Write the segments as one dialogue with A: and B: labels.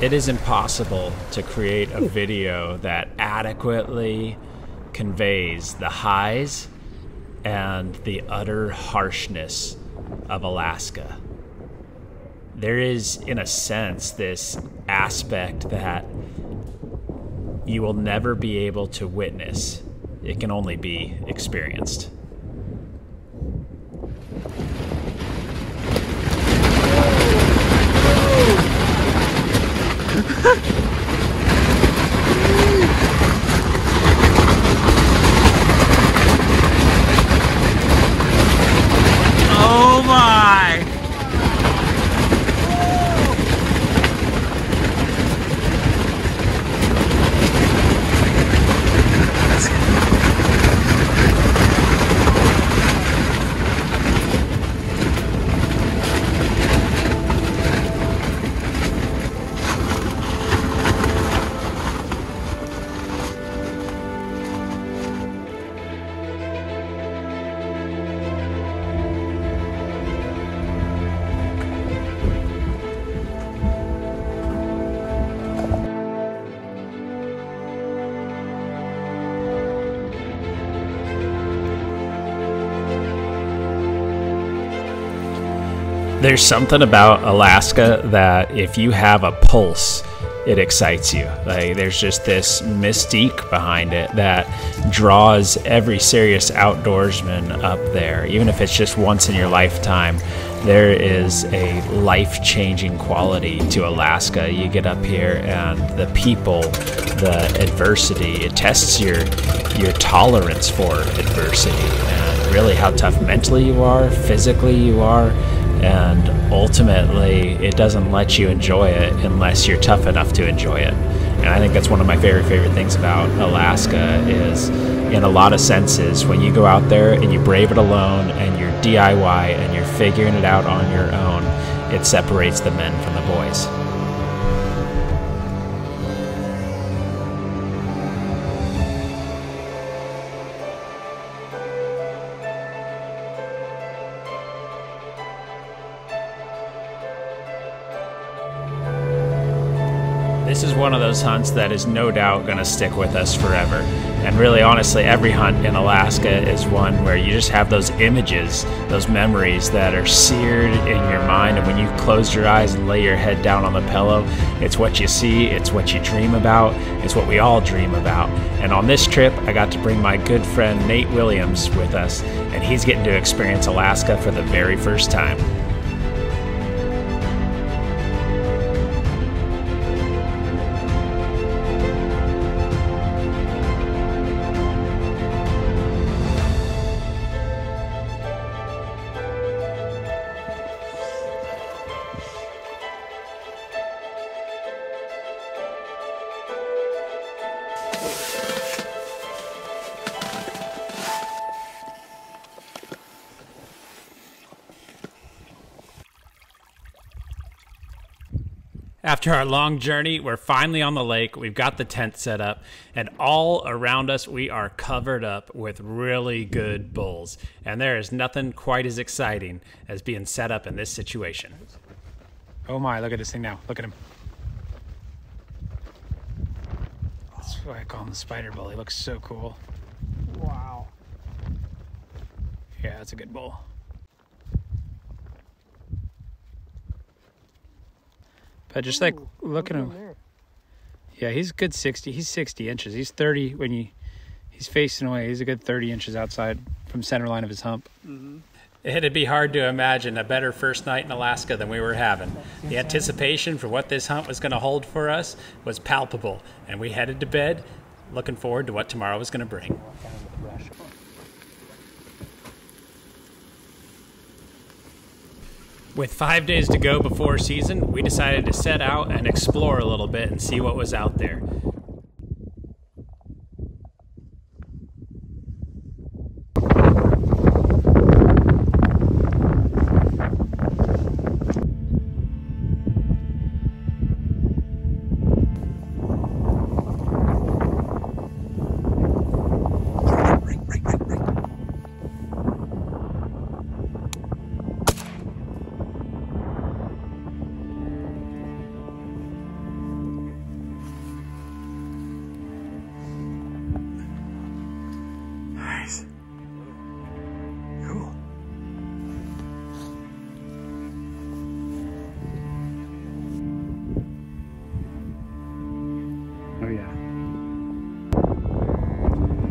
A: It is impossible to create a video that adequately conveys the highs and the utter harshness of Alaska. There is, in a sense, this aspect that you will never be able to witness. It can only be experienced.
B: Oh my!
A: There's something about Alaska that if you have a pulse, it excites you. Like, there's just this mystique behind it that draws every serious outdoorsman up there. Even if it's just once in your lifetime, there is a life-changing quality to Alaska. You get up here and the people, the adversity, it tests your tolerance for adversity and really how tough mentally you are, physically you are. And ultimately, it doesn't let you enjoy it unless you're tough enough to enjoy it. And I think that's one of my very favorite things about Alaska is, in a lot of senses, when you go out there and you brave it alone and you're DIY and you're figuring it out on your own, it separates the men from the boys. This is one of those hunts that is no doubt going to stick with us forever. And really, honestly, every hunt in Alaska is one where you just have those images, those memories that are seared in your mind. And when you close your eyes and lay your head down on the pillow, it's what you see, it's what you dream about, it's what we all dream about. And on this trip, I got to bring my good friend Nate Williams with us, and he's getting to experience Alaska for the very first time. After our long journey, we're finally on the lake. We've got the tent set up, and all around us, we are covered up with really good bulls. And there is nothing quite as exciting as being set up in this situation.
B: Oh my, look at this thing now. Look at him. That's why I call him the spider bull. He looks so cool. Wow. Yeah, that's a good bull. But just like, look at him. Yeah, he's a good 60. He's 60 inches. He's 30 when he's facing away. He's a good 30 inches outside from center line of his hump.
A: Mm-hmm. It'd be hard to imagine a better first night in Alaska than we were having. The anticipation for what this hunt was going to hold for us was palpable, and we headed to bed looking forward to what tomorrow was going to bring. With 5 days to go before season, we decided to set out and explore a little bit and see what was out there.
C: Nice. Cool.
B: Oh yeah.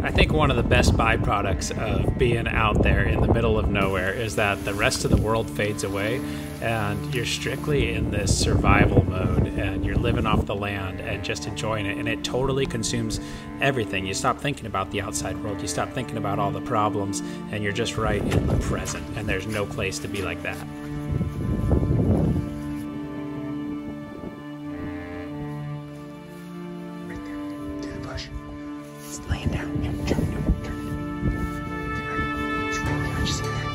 A: I think one of the best byproducts of being out there in the middle of nowhere is that the rest of the world fades away and you're strictly in this survival mode and you're living off the land and just enjoying it, and it totally consumes everything. You stop thinking about the outside world, you stop thinking about all the problems, and you're just right in the present, and there's no place to be like that.
C: Right there. To the bush. It's laying down. Turn. It's right there. Just see that.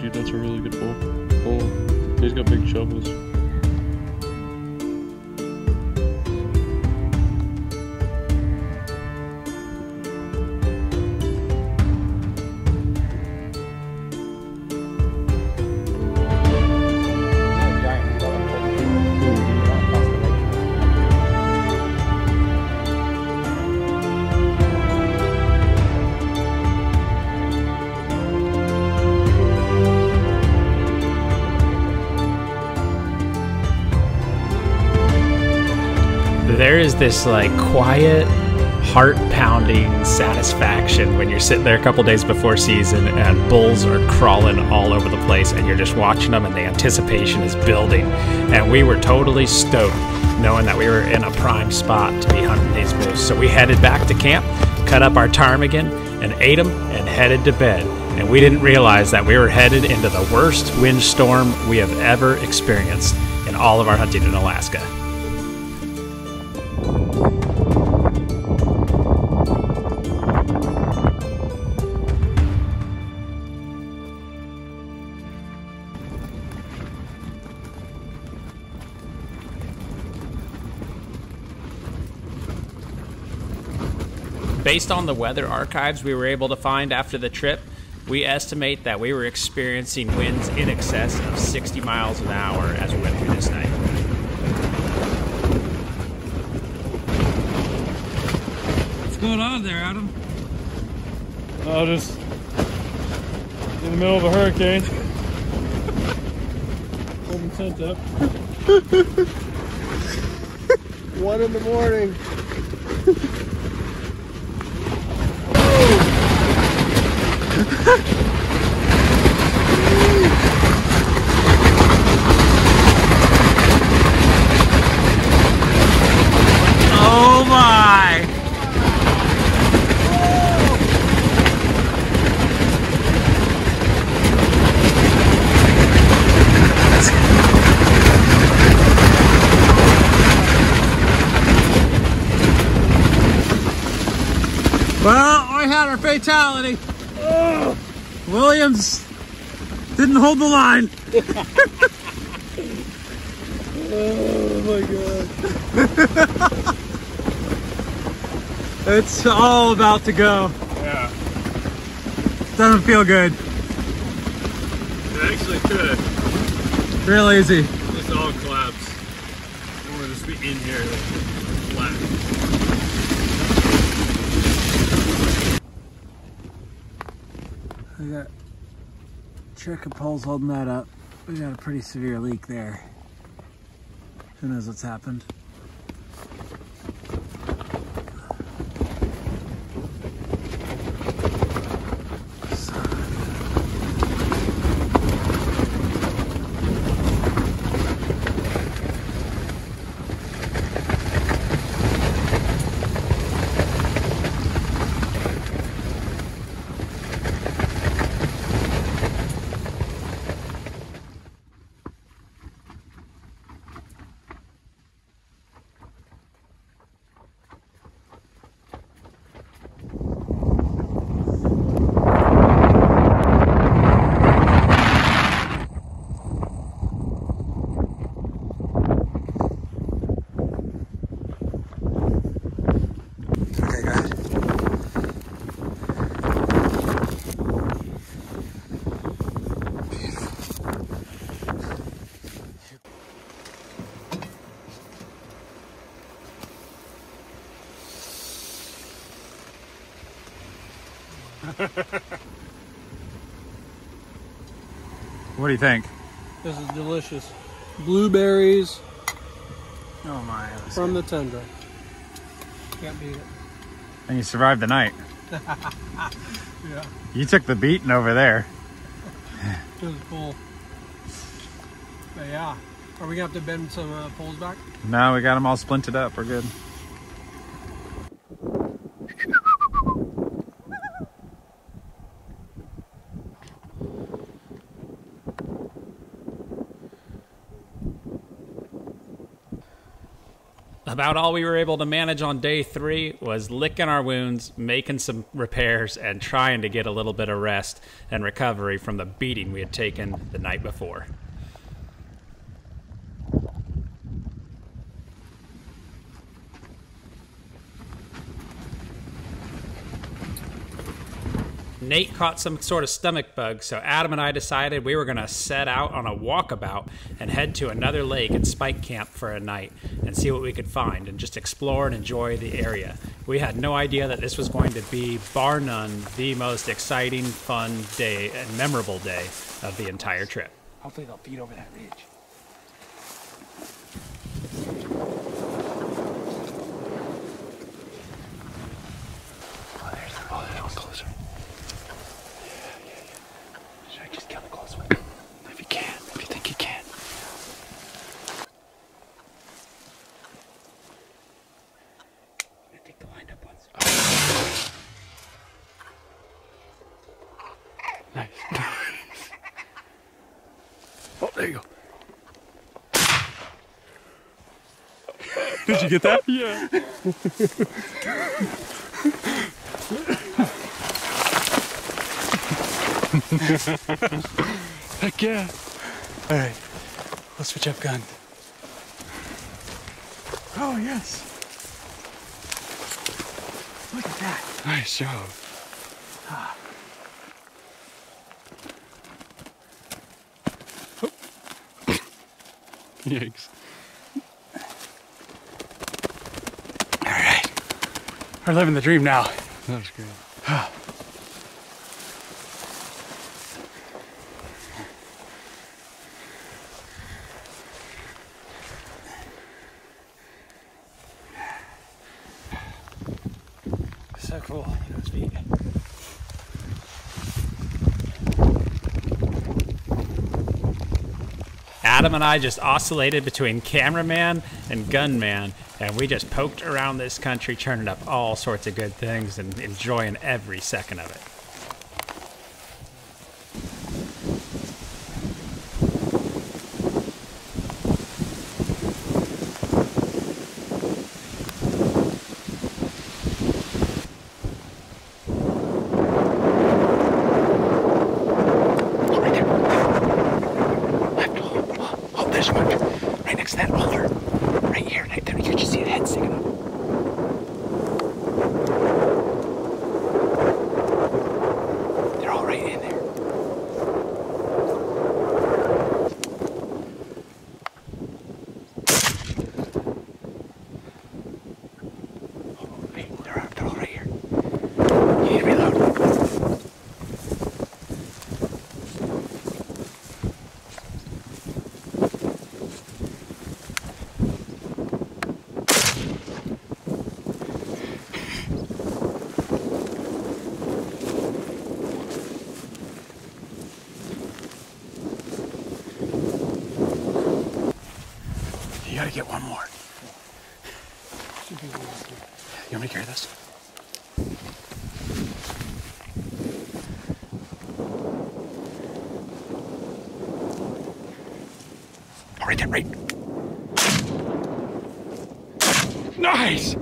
D: Dude, that's a really good bull. He's got big shovels.
A: There is this like quiet, heart-pounding satisfaction when you're sitting there a couple days before season and bulls are crawling all over the place and you're just watching them and the anticipation is building. And we were totally stoked knowing that we were in a prime spot to be hunting these bulls. So we headed back to camp, cut up our ptarmigan and ate them and headed to bed. And we didn't realize that we were headed into the worst windstorm we have ever experienced in all of our hunting in Alaska. Based on the weather archives we were able to find after the trip, we estimate that we were experiencing winds in excess of 60 miles an hour as we went through this night.
B: What's going on there, Adam?
D: Oh, just in the middle of a hurricane. Holding tent up.
C: 1 in the morning.
A: Oh my!
B: Well, we had our fatality. Oh, Williams didn't hold the line.
D: Oh my god.
B: It's all about to go.
D: Yeah.
B: Doesn't feel good.
D: It actually could.
B: Real easy.
D: Just all collapse. And we'll just be in here like, flat.
B: We got check of poles holding that up. We got a pretty severe leak there. Who knows what's happened? What do you think?
E: This is delicious. Blueberries
B: Oh my.
E: from the tundra. Can't beat it.
B: And you survived the night.
E: Yeah,
B: You took the beating over there.
E: it was cool. But yeah, are we gonna have to bend some poles back?
B: No, we got them all splinted up. We're good.
A: About all we were able to manage on day 3 was licking our wounds, making some repairs, and trying to get a little bit of rest and recovery from the beating we had taken the night before. Nate caught some sort of stomach bug, so Adam and I decided we were going to set out on a walkabout and head to another lake and spike camp for a night and see what we could find and just explore and enjoy the area. We had no idea that this was going to be, bar none, the most exciting, fun day and memorable day of the entire trip.
C: Hopefully they'll feed over that ridge. Oh, there's that one closer. Yeah. Should I just kill the close one? If you can, if you think you can. I'm gonna take the lined up ones. Nice. Oh, there you go.
D: Did you get that? Yeah.
C: Heck yeah. All right, let's switch up guns.
D: Oh, yes.
C: Look at that. Nice job. Yikes. All right. We're living the dream now. That was great.
A: So cool. Those feet. Adam and I just oscillated between cameraman and gunman, and we just poked around this country, churning up all sorts of good things and enjoying every second of it.
C: Right next to that altar. Right here, right there. You just see the head sticking up. They're all right in there. Oh, hey, they're all right here. You need to reload. You gotta get one more. You want me to carry this? Oh, right there, right. Nice! Good.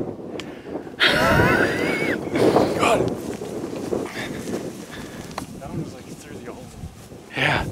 D: That one was like through the hole.
C: Yeah.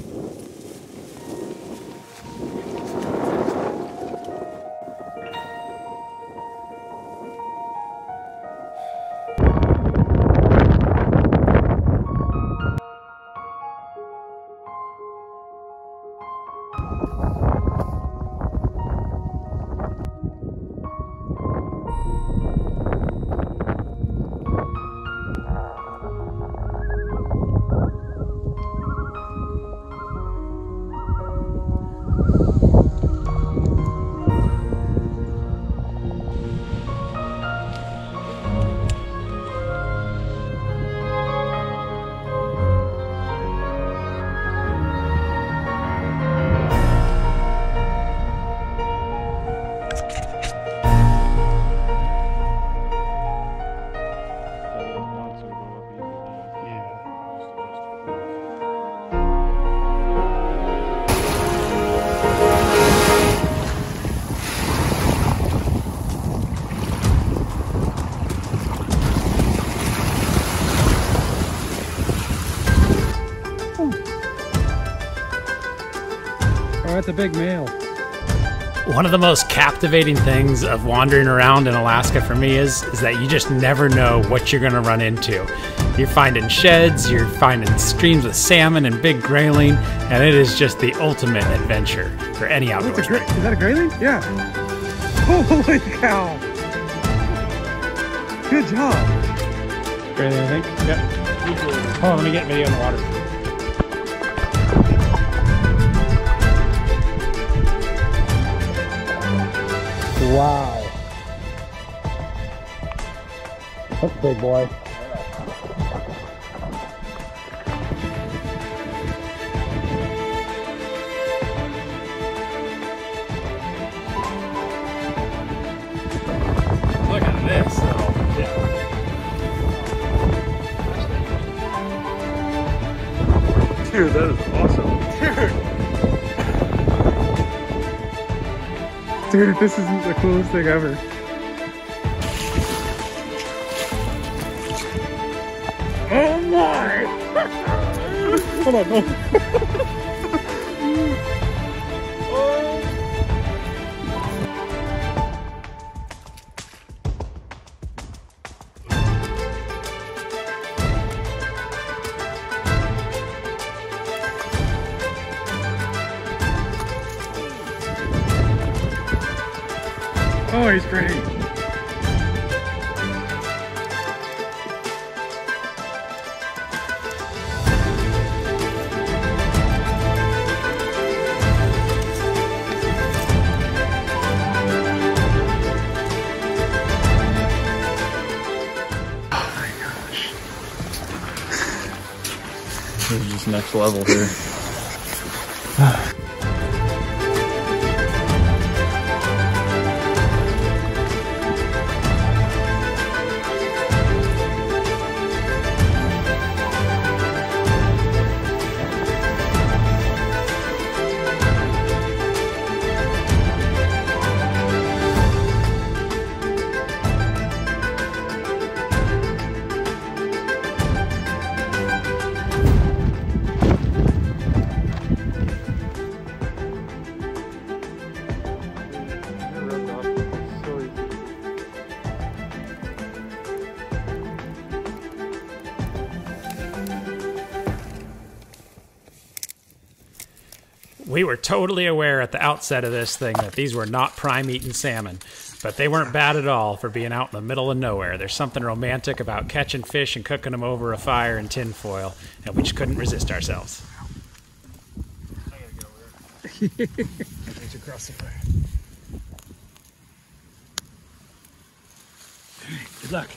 E: that's a big male.
B: One of the most captivating things of wandering around in Alaska for me is that you just never know what you're going to run into. You're finding sheds, you're finding streams with salmon and big grayling, and it is just the ultimate adventure for any outdoorsman.
E: Is that a grayling? Yeah. Holy cow. Good job.
B: Grayling, I think? Yep. Hold on, let me get video in the water. Wow. That's a big boy. Look at this though.
D: Dude, that is awesome.
E: Dude, this isn't the coolest thing ever. Oh my! Hold on, hold on. Oh, he's pretty.
D: This is just next level here.
B: We were totally aware at the outset of this thing that these were not prime eating salmon, but they weren't bad at all for being out in the middle of nowhere. There's something romantic about catching fish and cooking them over a fire in tin foil, and we just couldn't resist ourselves.
E: I gotta get over there. I need to cross the fire. Good luck.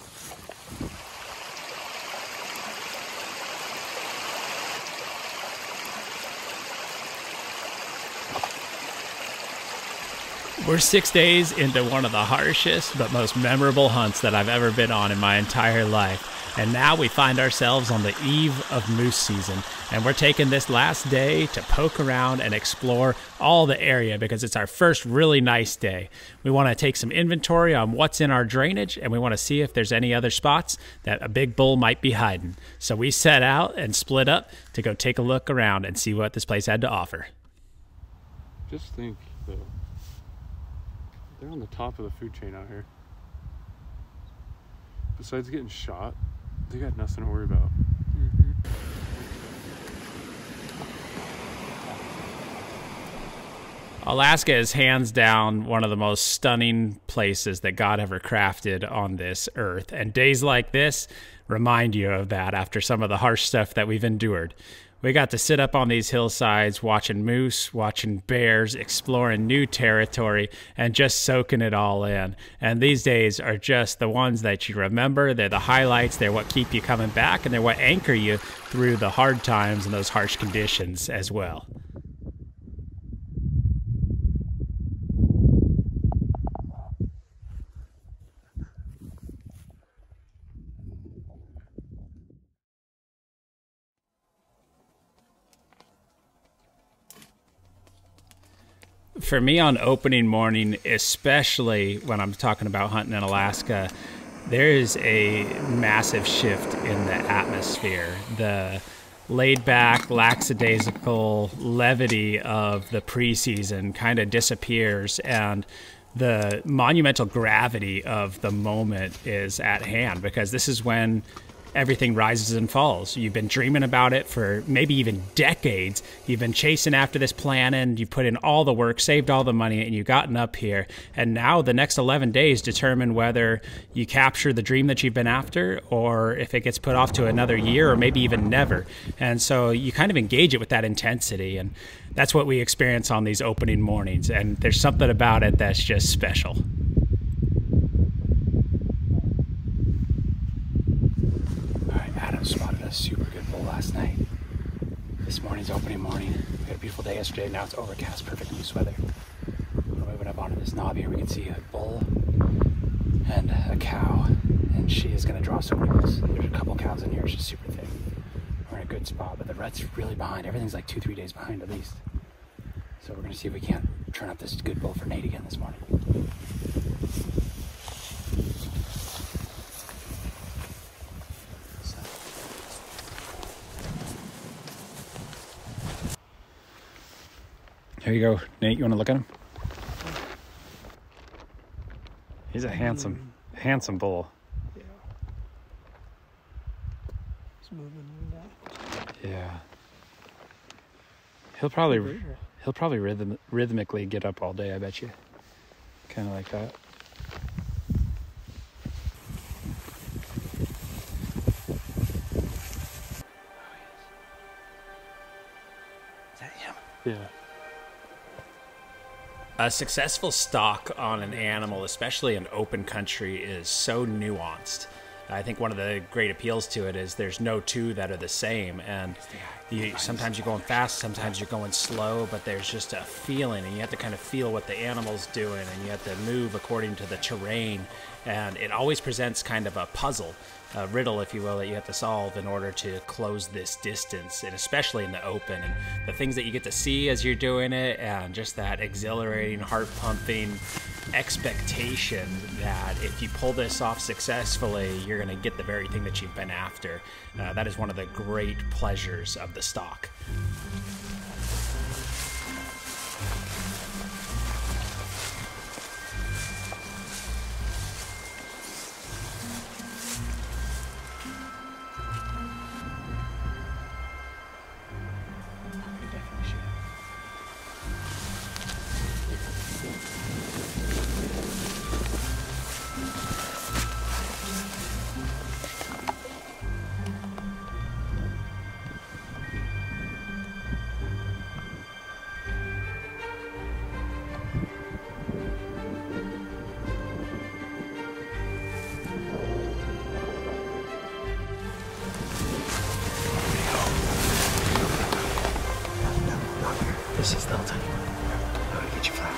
B: We're 6 days into one of the harshest but most memorable hunts that I've ever been on in my entire life. And now we find ourselves on the eve of moose season. And we're taking this last day to poke around and explore all the area because it's our first really nice day. We want to take some inventory on what's in our drainage, and we want to see if there's any other spots that a big bull might be hiding. So we set out and split up to go take a look around and see what this place had to offer.
D: Just think, though. They're on the top of the food chain out here. Besides getting shot, they got nothing to worry about.
B: Alaska is hands down one of the most stunning places that God ever crafted on this earth. And days like this remind you of that after some of the harsh stuff that we've endured. We got to sit up on these hillsides watching moose, watching bears, exploring new territory, and just soaking it all in. And these days are just the ones that you remember. They're the highlights. They're what keep you coming back, and they're what anchor you through the hard times and those harsh conditions as well. For me on opening morning, especially when I'm talking about hunting in Alaska, there is a massive shift in the atmosphere. The laid back, lackadaisical levity of the preseason kind of disappears, and the monumental gravity of the moment is at hand, because this is when everything rises and falls. You've been dreaming about it for maybe even decades. You've been chasing after this plan, and you've put in all the work, saved all the money, and you've gotten up here. And now the next 11 days determine whether you capture the dream that you've been after, or if it gets put off to another year, or maybe even never. And so you kind of engage it with that intensity, and that's what we experience on these opening mornings. And there's something about it that's just special.
C: Adam spotted a super good bull last night. This morning's opening morning. We had a beautiful day yesterday. Now it's overcast, perfect loose weather. We're moving up onto this knob here. We can see a bull and a cow, and she is going to draw some bulls. There's a couple cows in here. She's super thick. We're in a good spot, but the rut's really behind. Everything's like 2-3 days behind at least. So we're going to see if we can't turn up this good bull for Nate again this morning.
B: Here you go, Nate. You want to look at him? He's a handsome bull.
E: Yeah. He's moving like that.
B: Yeah. He'll probably rhythmically get up all day, I bet you. Kind of like that.
C: Is that him?
D: Yeah.
B: A successful stalk on an animal, especially in open country, is so nuanced. I think one of the great appeals to it is there's no two that are the same, and sometimes you're going fast, sometimes you're going slow, but there's just a feeling, and you have to kind of feel what the animal's doing, and you have to move according to the terrain, and it always presents kind of a puzzle, a riddle, if you will, that you have to solve in order to close this distance, and especially in the open, and the things that you get to see as you're doing it, and just that exhilarating, heart-pumping expectation that if you pull this off successfully, you're going to get the very thing that you've been after. That is one of the great pleasures of the stalk.
C: This is the whole time. I'm gonna get you flat.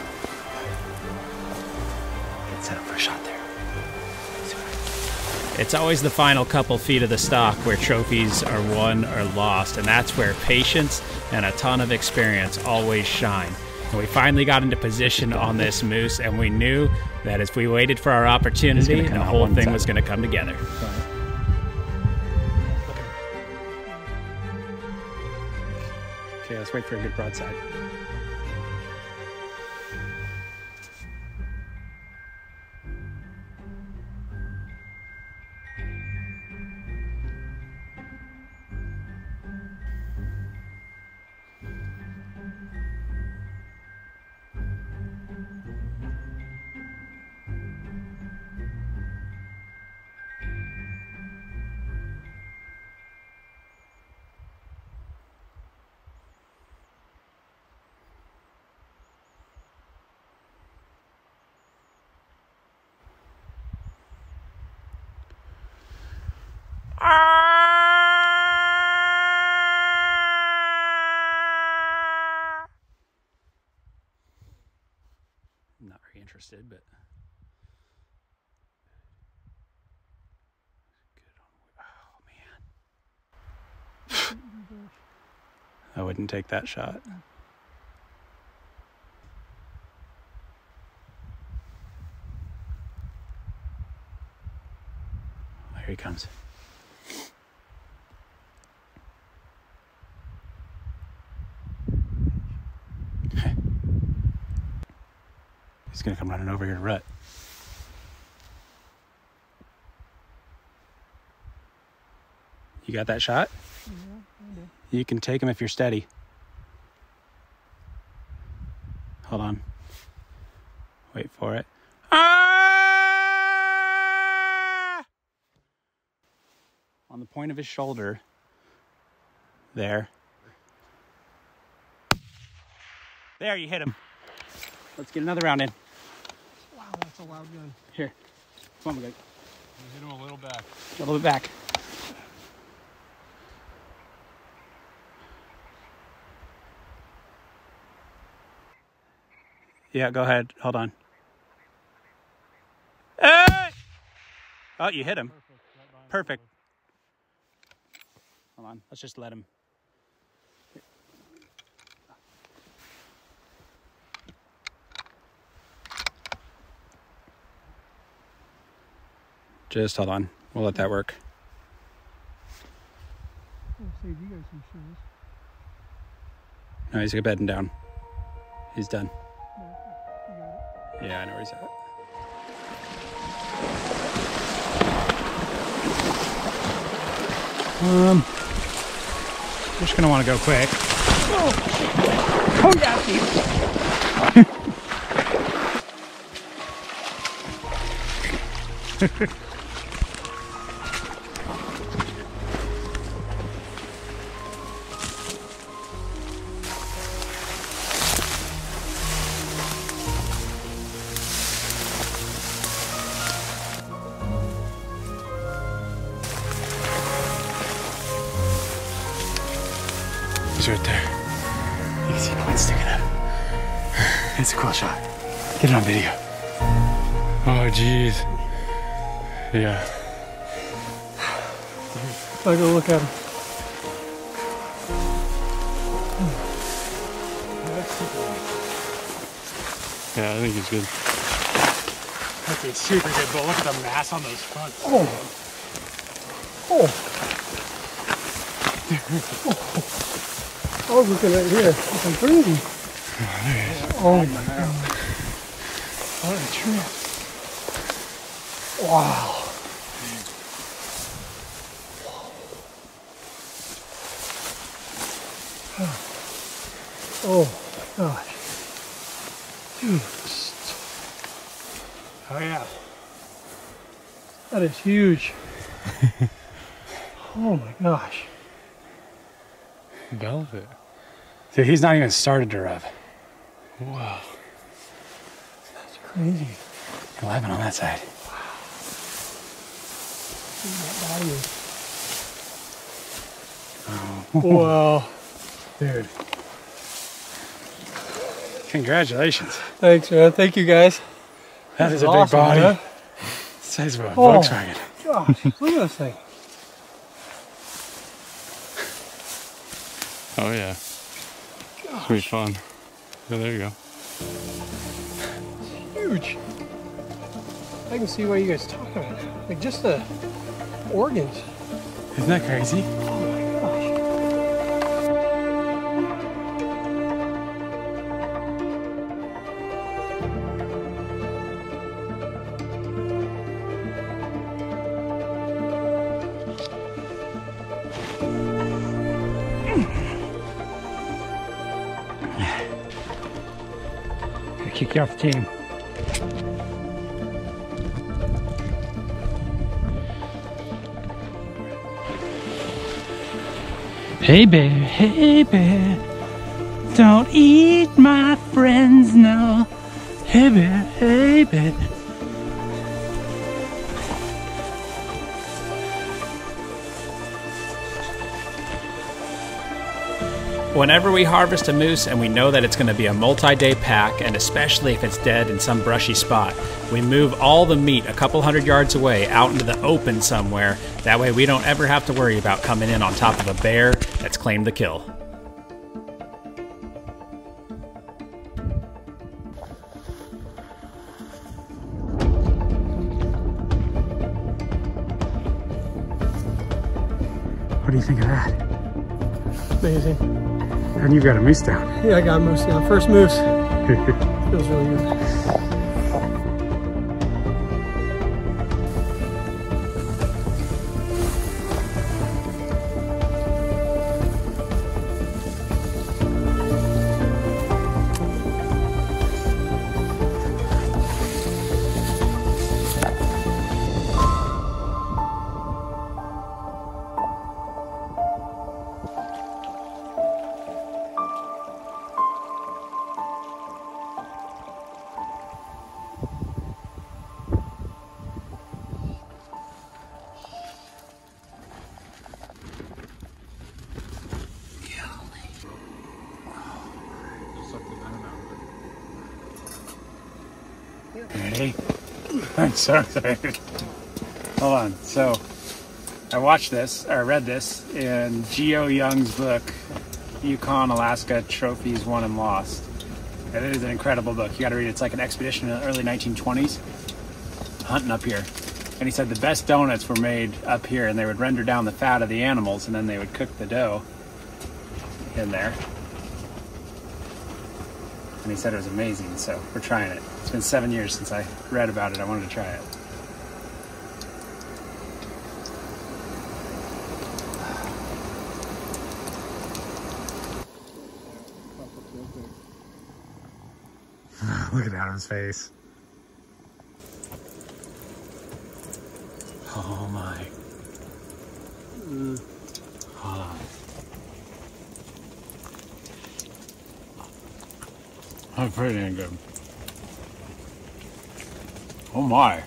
C: Get set up for a shot there.
B: It's always the final couple feet of the stalk where trophies are won or lost, and that's where patience and a ton of experience always shine. And we finally got into position on this moose, and we knew that if we waited for our opportunity, the whole thing was going to come together.
A: Okay, let's wait for a good broadside.
B: I'm not very interested, but good on. Oh man, I wouldn't take that shot. Here he comes.
C: He's gonna come running over here to rut. You got that shot?
E: Yeah, I did.
C: You can take him if you're steady. Hold on. Wait for it. Ah! On the point of his shoulder. There. There, you hit him. Let's get another round in.
E: Wow, that's a loud gun.
C: Here. Come on, we go.
D: You hit him a little back.
C: A little bit back. Yeah, go ahead. Hold on. Hey! Oh, you hit him. Perfect. Hold on. Let's just let him. Just hold on. We'll let that work.
E: I'll save you guys some shoes.
C: No, he's bedding down. He's done.
E: You got it.
C: Yeah, I know where he's at. Just gonna want to go quick.
E: Oh yeah, Steve.
C: He's right there. You can see points sticking up. It's a cool shot. Get it on video.
D: Oh, jeez. Yeah.
E: I go look at him.
D: Yeah, I think he's good.
C: That's a super good bull. Look at the mass on those fronts.
E: Oh. Oh. I was looking right here. It's like crazy. Oh my God. What a trip. Wow. Oh gosh. Dude.
C: Oh yeah.
E: That is huge. Oh my gosh.
D: Velvet.
C: Dude, he's not even started to rev.
D: Wow.
E: That's crazy.
C: 11 on that side.
E: That body is. Wow.
C: Dude. Congratulations.
E: Thanks, man. Thank you, guys.
C: That is a
E: awesome,
C: big body.
E: man.
C: Size of a
E: Oh.
C: Volkswagen.
E: Gosh, look at this thing.
D: Oh, yeah. It's gonna be fun. Yeah, there you go.
E: Huge. I can see why you guys talk about it. Like just the organs.
C: Isn't that crazy?
E: Oh my gosh.
C: Gonna kick you off the team. Hey bear, don't eat my friends, no. Hey bear.
B: Whenever we harvest a moose and we know that it's going to be a multi-day pack, and especially if it's dead in some brushy spot, we move all the meat a couple hundred yards away out into the open somewhere. That way we don't ever have to worry about coming in on top of a bear that's claimed the kill.
C: What do you think of that?
E: Amazing.
C: And you've got a moose down.
E: Yeah, I got a moose down. First moose. Feels really good.
C: Ready? I'm so excited. Hold on. So, I watched this, or read this, in Geo Young's book, Yukon, Alaska Trophies Won and Lost. And it is an incredible book. You gotta read it. It's like an expedition in the early 1920s, hunting up here. And he said the best donuts were made up here, and they would render down the fat of the animals, and then they would cook the dough in there. And he said it was amazing, so we're trying it. It's been 7 years since I read about it. I wanted to try it.
A: Look at Adam's face.
C: Oh my. Hold on. That's pretty dang good. Oh my.
E: A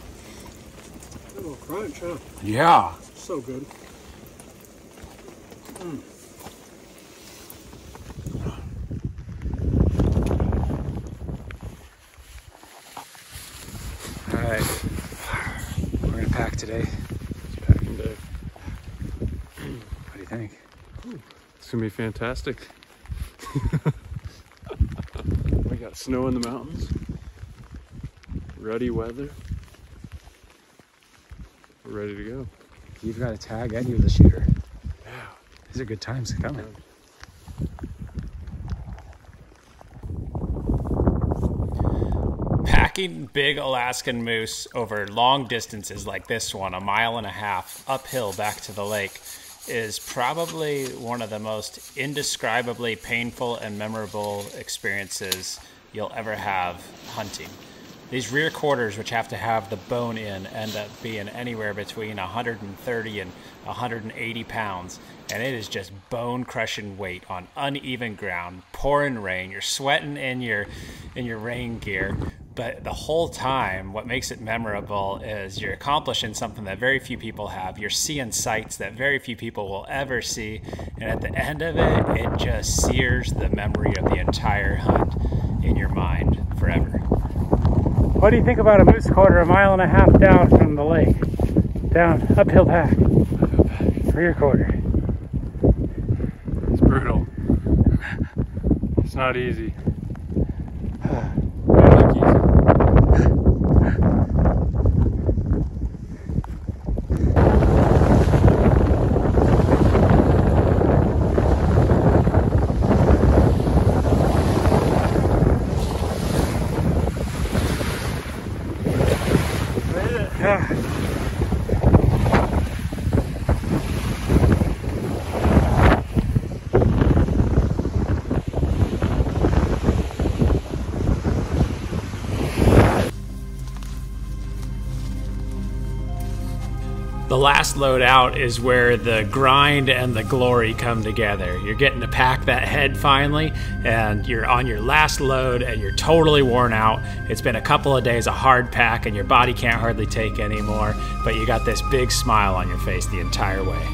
E: little crunch, huh?
C: Yeah.
E: So good.
C: All right. We're gonna pack today.
D: It's packing day.
C: What do you think?
D: It's gonna be fantastic. We got snow in the mountains, ruddy weather. We're ready to go.
C: You've got a tag and you're the shooter.
D: Yeah.
C: These are good times coming.
B: Packing big Alaskan moose over long distances like this one, 1.5 miles uphill back to the lake, is probably one of the most indescribably painful and memorable experiences you'll ever have hunting. These rear quarters, which have to have the bone in, end up being anywhere between 130 and 180 pounds. And it is just bone-crushing weight on uneven ground, pouring rain. You're sweating in your rain gear. But the whole time, what makes it memorable is you're accomplishing something that very few people have. You're seeing sights that very few people will ever see. And at the end of it, it just sears the memory of the entire hunt in your mind forever.
C: What do you think about a moose quarter 1.5 miles down from the lake? Down, uphill pack. Rear quarter.
D: It's brutal. It's not easy.
B: The last load out is where the grind and the glory come together. You're getting to pack that head finally, and you're on your last load and you're totally worn out. It's been a couple of days of hard pack and your body can't hardly take anymore, but you got this big smile on your face the entire way.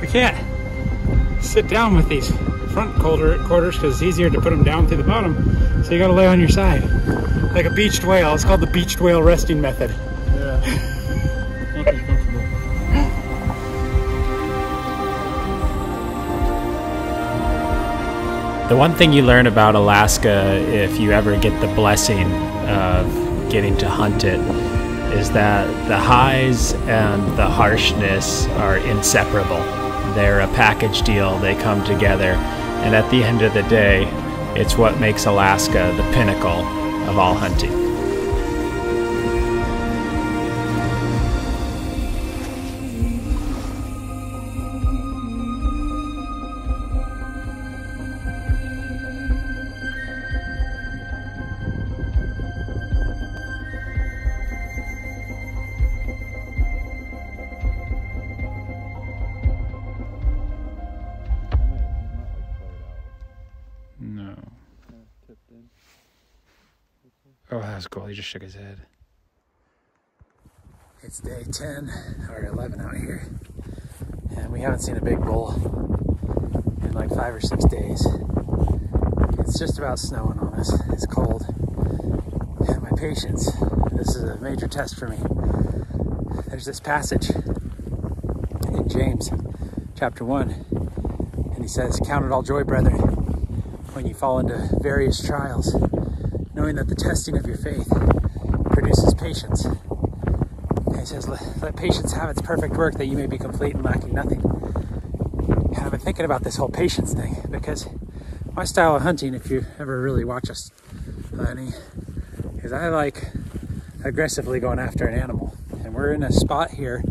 C: We can't sit down with these front quarters because it's easier to put them down through the bottom. So you gotta lay on your side like a beached whale. It's called the beached whale resting method.
D: Yeah. Not too comfortable.
B: The one thing you learn about Alaska, if you ever get the blessing of getting to hunt it, is that the highs and the harshness are inseparable. They're a package deal, they come together, and at the end of the day, it's what makes Alaska the pinnacle of all hunting.
C: No. Oh, that was cool. He just shook his head.
B: It's day 10 or 11 out here, and we haven't seen a big bull in like 5 or 6 days. It's just about snowing on us. It's cold. And my patience, this is a major test for me. There's this passage in James chapter 1, and he says, "Count it all joy, brethren, when you fall into various trials, knowing that the testing of your faith produces patience." And he says, let patience have its perfect work, that you may be complete and lacking nothing. And I've been thinking about this whole patience thing, because my style of hunting, if you ever really watch us hunting, is I like aggressively going after an animal. And we're in a spot here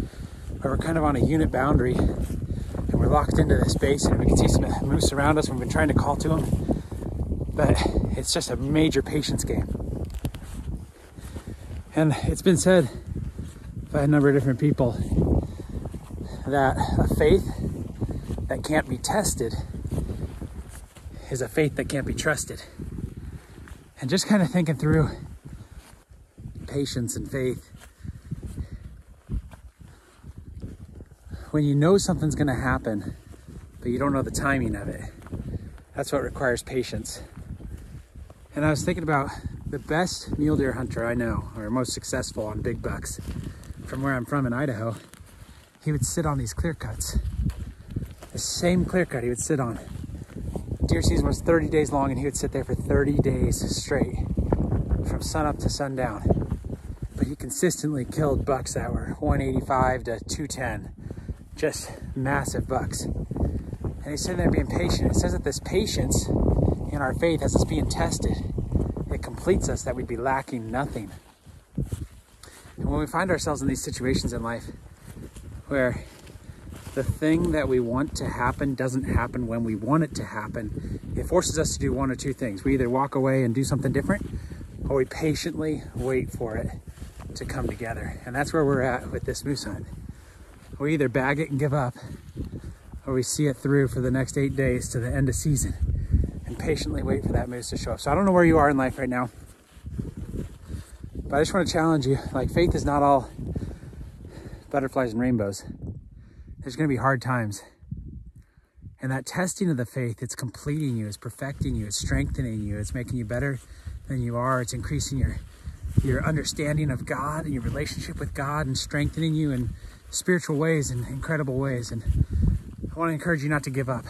B: where we're kind of on a unit boundary, and we're locked into this basin, and we can see some moose around us, and we've been trying to call to them. But it's just a major patience game. And it's been said by a number of different people that a faith that can't be tested is a faith that can't be trusted. And just kind of thinking through patience and faith, when you know something's going to happen, but you don't know the timing of it, that's what requires patience. And I was thinking about the best mule deer hunter I know, or most successful on big bucks, from where I'm from in Idaho. He would sit on these clear cuts. The same clear cut he would sit on. Deer season was 30 days long, and he would sit there for 30 days straight, from sunup to sundown. But he consistently killed bucks that were 185 to 210. Just massive bucks. And he's sitting there being patient. It says that this patience in our faith, as it's being tested, it completes us, that we'd be lacking nothing. And when we find ourselves in these situations in life where the thing that we want to happen doesn't happen when we want it to happen, it forces us to do one or two things. We either walk away and do something different, or we patiently wait for it to come together. And that's where we're at with this moose hunt. We either bag it and give up, or we see it through for the next 8 days to the end of season and patiently wait for that moose to show up. So I don't know where you are in life right now, but I just want to challenge you. Like, faith is not all butterflies and rainbows. There's going to be hard times. And that testing of the faith, it's completing you, it's perfecting you, it's strengthening you, it's making you better than you are. It's increasing your understanding of God and your relationship with God, and strengthening you in spiritual ways and incredible ways. And I want to encourage you not to give up.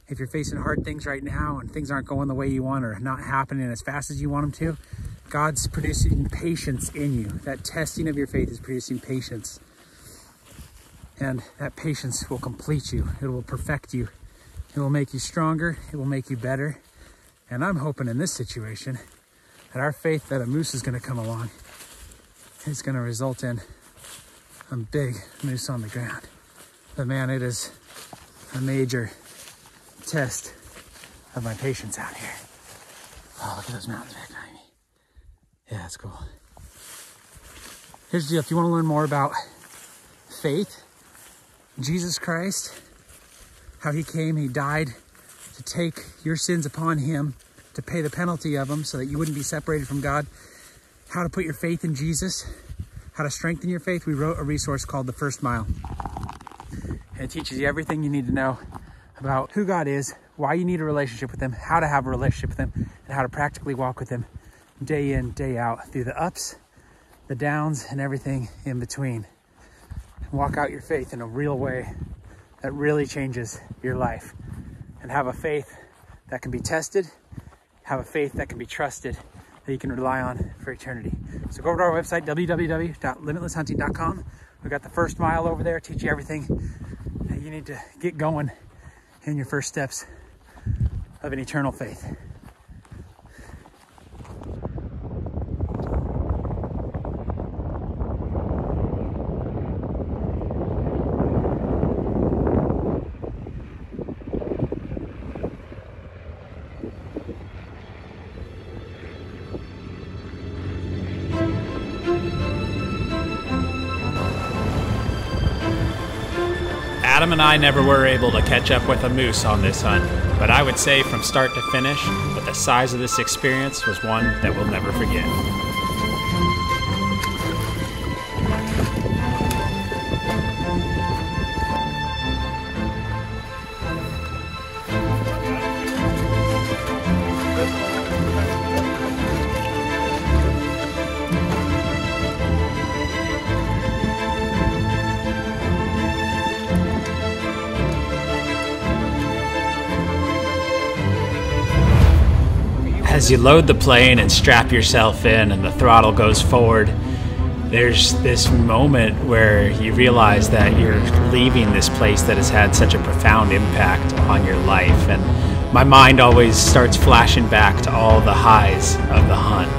B: If you're facing hard things right now and things aren't going the way you want, or not happening as fast as you want them to, God's producing patience in you. That testing of your faith is producing patience. And that patience will complete you. It will perfect you. It will make you stronger. It will make you better. And I'm hoping in this situation that our faith that a moose is going to come along is going to result in a big moose on the ground. But man, it is a major test of my patience out here. Oh, look at those mountains back behind me. Yeah, that's cool. Here's the deal. If you want to learn more about faith, Jesus Christ, how he came, he died to take your sins upon him, to pay the penalty of them so that you wouldn't be separated from God, how to put your faith in Jesus, how to strengthen your faith, we wrote a resource called The First Mile. And it teaches you everything you need to know about who God is, why you need a relationship with him, how to have a relationship with him, and how to practically walk with him day in, day out, through the ups, the downs, and everything in between. And walk out your faith in a real way that really changes your life. And have a faith
C: that can be tested, have a faith that can be trusted, that you can rely on for eternity. So go over to our website, www.limitlesshunting.com. We got the first mile over there, teach you everything that you need to get going in your first steps of an eternal faith.
B: Adam and I never were able to catch up with a moose on this hunt, but I would say from start to finish that the size of this experience was one that we'll never forget. As you load the plane and strap yourself in and the throttle goes forward, there's this moment where you realize that you're leaving this place that has had such a profound impact on your life. And my mind always starts flashing back to all the highs of the hunt.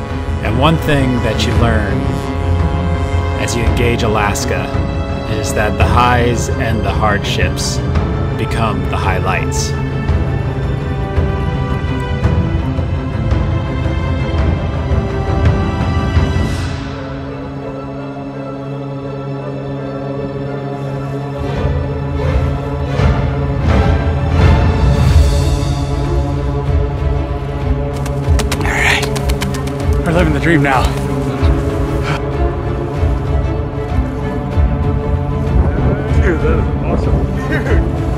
B: And one thing that you learn as you engage Alaska is that the highs and the hardships become the highlights.
C: We're living the dream now.
D: Dude, that is awesome. Dude.